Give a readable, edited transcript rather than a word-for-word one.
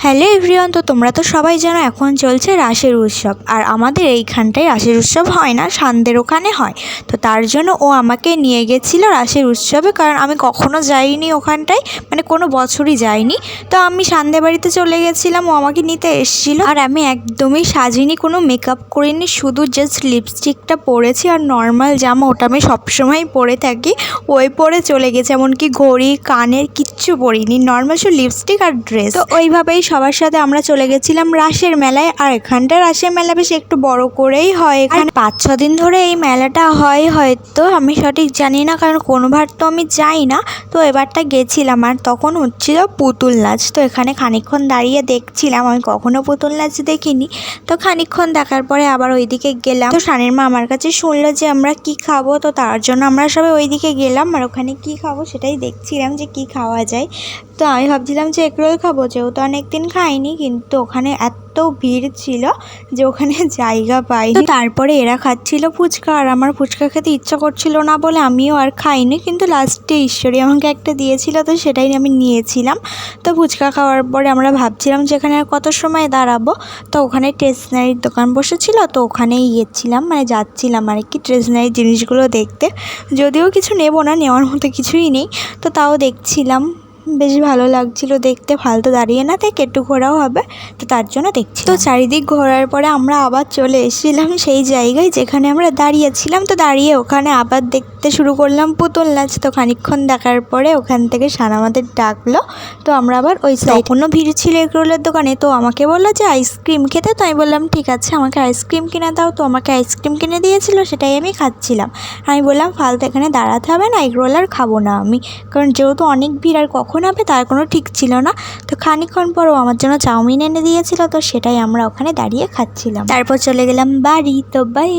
Hello everyone, তো তোমরা তো সবাই জানো এখন চলছে রাসের উৎসব। আর আমাদের এইখানটায় রাসের উৎসব হয় না, সান্দের ওখানে হয়। তো তার জন্য ও আমাকে নিয়ে গেছিলো রাসের উৎসবে, কারণ আমি কখনো যাইনি ওখানটায়, মানে কোনো বছরই যাইনি। তো আমি সান্দে বাড়িতে চলে গেছিলাম, ও আমাকে নিতে এসেছিলো। আর আমি একদমই সাজিনি, কোনো মেকআপ করিনি, শুধু জাস্ট লিপস্টিকটা পরেছি আর নর্মাল জামা, ওটা আমি সবসময় পরে থাকি, ওই পরে চলে গেছে। এমনকি ঘড়ি কানের কিচ্ছু পরিনি, নর্মাল শুধু লিপস্টিক আর ড্রেস। তো ওইভাবেই সবার সাথে আমরা চলে গেছিলাম রাসের মেলায়। আর এখানটা রাসের মেলা বেশ একটু বড় করেই হয়, এখানে 5-6 দিন ধরে এই মেলাটা হয় হয়তো, আমি সঠিক জানি না, কারণ কোনোবার তো আমি যাই না। তো এবারটা গেছিলাম আর তখন হচ্ছিল পুতুল নাচ। তো এখানে খানিকক্ষণ দাঁড়িয়ে দেখছিলাম, আমি কখনো পুতুল নাচ দেখিনি। তো খানিকক্ষণ দেখার পরে আবার ওইদিকে গেলাম। তো সানের মা আমার কাছে শুনলো যে আমরা কি খাবো, তো তার জন্য আমরা সবাই ওইদিকে গেলাম। আর ওখানে কি খাবো সেটাই দেখছিলাম যে কি খাওয়া যায়। তো আমি ভাবছিলাম যে এগরোল খাবো, যেহেতু অনেকদিন খাইনি, কিন্তু ওখানে এত ভিড় ছিল যে ওখানে জায়গা পাইনি। তো তারপরে এরা খাচ্ছিল ফুচকা, আর আমার ফুচকা খেতে ইচ্ছা করছিল না বলে আমিও আর খাইনি। কিন্তু লাস্টে ঈশ্বরী আমাকে একটা দিয়েছিল, তো সেটাই আমি নিয়েছিলাম। তো ফুচকা খাওয়ার পরে আমরা ভাবছিলাম যে এখানে আর কত সময় দাঁড়াবো। তো ওখানে স্টেশনারির দোকান বসেছিল, তো ওখানেই গিয়েছিলাম, মানে যাচ্ছিলাম আর কি স্টেশনারির জিনিসগুলো দেখতে। যদিও কিছু নেব না, নেওয়ার মতো কিছুই নেই, তো তাও দেখছিলাম। বেশ ভালো লাগছিল দেখতে, ফালতু দাঁড়িয়ে না থেকে একটু ঘোরাও হবে, তো তার জন্য দেখছি। তো চারিদিক ঘোরার পরে আমরা আবার চলে এসেছিলাম সেই জায়গায় যেখানে আমরা দাঁড়িয়েছিলাম। তো দাঁড়িয়ে ওখানে আবার দেখতে শুরু করলাম পুতুল নাচ। তো খানিকক্ষণ দেখার পরে ওখান থেকে সান আমাদের ডাকলো, তো আমরা আবার ওই সাইড, কোনো ভিড় ছিল এগরোলের দোকানে। তো আমাকে বললো যে আইসক্রিম খেতে, তো আমি বললাম ঠিক আছে আমাকে আইসক্রিম কিনে দাও। তো আমাকে আইসক্রিম কিনে দিয়েছিল, সেটাই আমি খাচ্ছিলাম। আমি বললাম ফালতু এখানে দাঁড়াতে হবে না, এগরোল আর খাবো না আমি, কারণ যেহেতু অনেক ভিড় আর কখন হবে তার কোনো ঠিক ছিল না। তো খানিকক্ষণ পরও আমার জন্য চাউমিন এনে দিয়েছিল, তো সেটাই আমরা ওখানে দাঁড়িয়ে খাচ্ছিলাম। তারপর চলে গেলাম বাড়ি। তো বাই।